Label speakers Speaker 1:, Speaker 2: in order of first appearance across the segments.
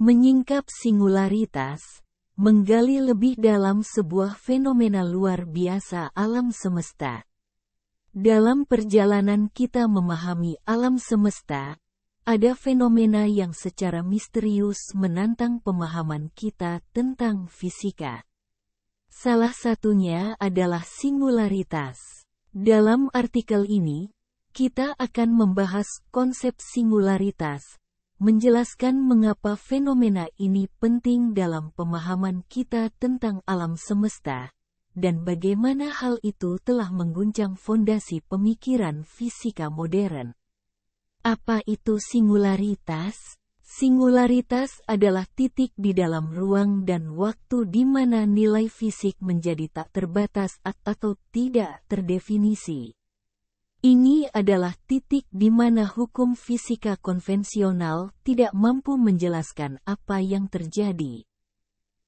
Speaker 1: Menyingkap singularitas, menggali lebih dalam sebuah fenomena luar biasa alam semesta. Dalam perjalanan kita memahami alam semesta, ada fenomena yang secara misterius menantang pemahaman kita tentang fisika. Salah satunya adalah singularitas. Dalam artikel ini, kita akan membahas konsep singularitas, menjelaskan mengapa fenomena ini penting dalam pemahaman kita tentang alam semesta, dan bagaimana hal itu telah mengguncang fondasi pemikiran fisika modern. Apa itu singularitas? Singularitas adalah titik di dalam ruang dan waktu di mana nilai fisik menjadi tak terbatas atau tidak terdefinisi. Ini adalah titik di mana hukum fisika konvensional tidak mampu menjelaskan apa yang terjadi.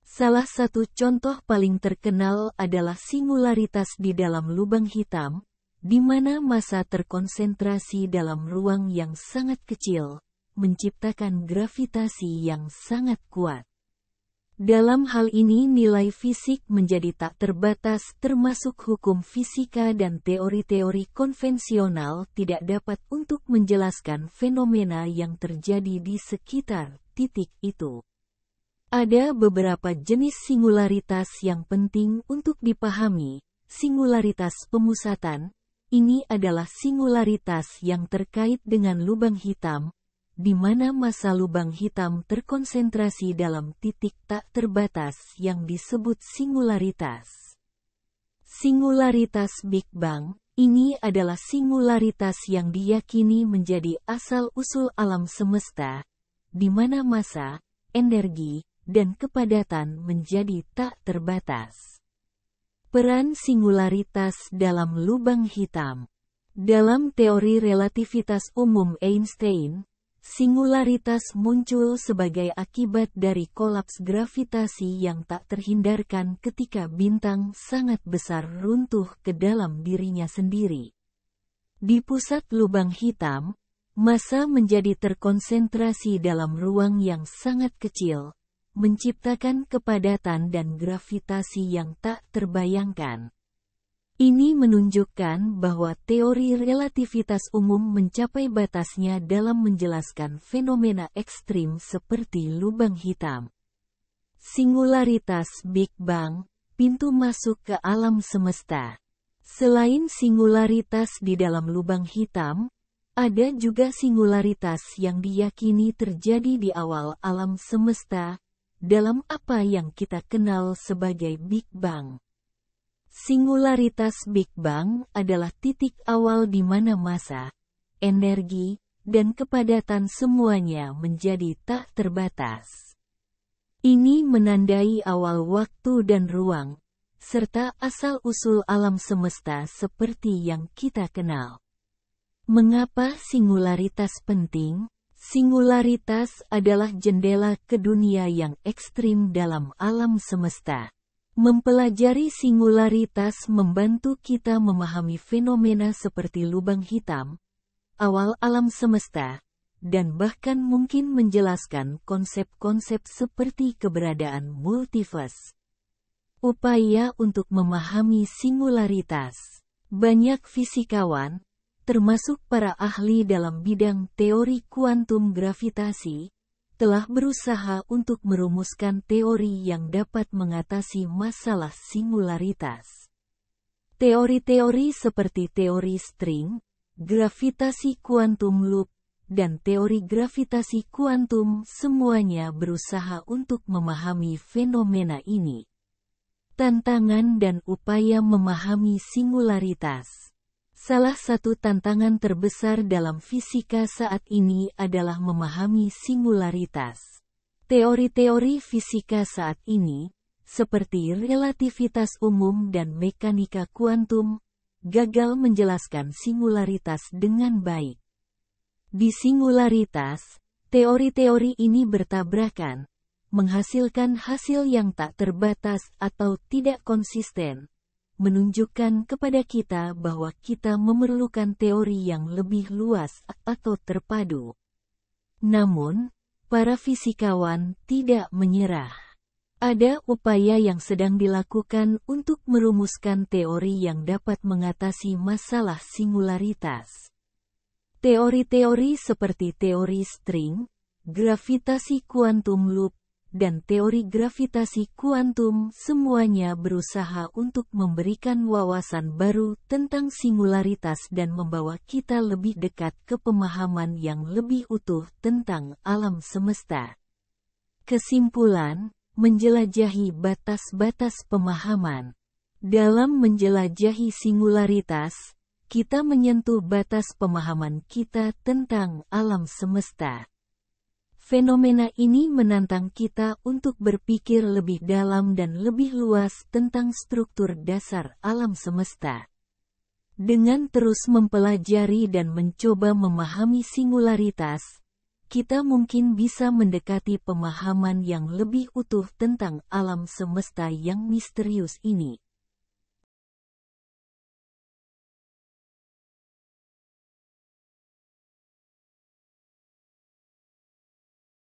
Speaker 1: Salah satu contoh paling terkenal adalah singularitas di dalam lubang hitam, di mana massa terkonsentrasi dalam ruang yang sangat kecil, menciptakan gravitasi yang sangat kuat. Dalam hal ini nilai fisik menjadi tak terbatas termasuk hukum fisika dan teori-teori konvensional tidak dapat untuk menjelaskan fenomena yang terjadi di sekitar titik itu. Ada beberapa jenis singularitas yang penting untuk dipahami. Singularitas pemusatan, ini adalah singularitas yang terkait dengan lubang hitam, di mana massa lubang hitam terkonsentrasi dalam titik tak terbatas yang disebut singularitas. Singularitas Big Bang, ini adalah singularitas yang diyakini menjadi asal-usul alam semesta, di mana massa, energi, dan kepadatan menjadi tak terbatas. Peran singularitas dalam lubang hitam. Dalam teori relativitas umum Einstein, singularitas muncul sebagai akibat dari kolaps gravitasi yang tak terhindarkan ketika bintang sangat besar runtuh ke dalam dirinya sendiri. Di pusat lubang hitam, massa menjadi terkonsentrasi dalam ruang yang sangat kecil, menciptakan kepadatan dan gravitasi yang tak terbayangkan. Ini menunjukkan bahwa teori relativitas umum mencapai batasnya dalam menjelaskan fenomena ekstrim seperti lubang hitam. Singularitas Big Bang, pintu masuk ke alam semesta. Selain singularitas di dalam lubang hitam, ada juga singularitas yang diyakini terjadi di awal alam semesta, dalam apa yang kita kenal sebagai Big Bang. Singularitas Big Bang adalah titik awal di mana massa, energi, dan kepadatan semuanya menjadi tak terbatas. Ini menandai awal waktu dan ruang, serta asal-usul alam semesta seperti yang kita kenal. Mengapa singularitas penting? Singularitas adalah jendela ke dunia yang ekstrim dalam alam semesta. Mempelajari singularitas membantu kita memahami fenomena seperti lubang hitam, awal alam semesta, dan bahkan mungkin menjelaskan konsep-konsep seperti keberadaan multiverse. Upaya untuk memahami singularitas. Banyak fisikawan, termasuk para ahli dalam bidang teori kuantum gravitasi, telah berusaha untuk merumuskan teori yang dapat mengatasi masalah singularitas. Teori-teori seperti teori string, gravitasi kuantum loop, dan teori gravitasi kuantum semuanya berusaha untuk memahami fenomena ini. Tantangan dan upaya memahami singularitas. Salah satu tantangan terbesar dalam fisika saat ini adalah memahami singularitas. Teori-teori fisika saat ini, seperti relativitas umum dan mekanika kuantum, gagal menjelaskan singularitas dengan baik. Di singularitas, teori-teori ini bertabrakan, menghasilkan hasil yang tak terbatas atau tidak konsisten, menunjukkan kepada kita bahwa kita memerlukan teori yang lebih luas atau terpadu. Namun, para fisikawan tidak menyerah. Ada upaya yang sedang dilakukan untuk merumuskan teori yang dapat mengatasi masalah singularitas. Teori-teori seperti teori string, gravitasi kuantum loop, dan teori gravitasi kuantum semuanya berusaha untuk memberikan wawasan baru tentang singularitas dan membawa kita lebih dekat ke pemahaman yang lebih utuh tentang alam semesta. Kesimpulan, menjelajahi batas-batas pemahaman. Dalam menjelajahi singularitas, kita menyentuh batas pemahaman kita tentang alam semesta. Fenomena ini menantang kita untuk berpikir lebih dalam dan lebih luas tentang struktur dasar alam semesta. Dengan terus mempelajari dan mencoba memahami singularitas, kita mungkin bisa mendekati pemahaman yang lebih utuh tentang alam semesta yang misterius ini.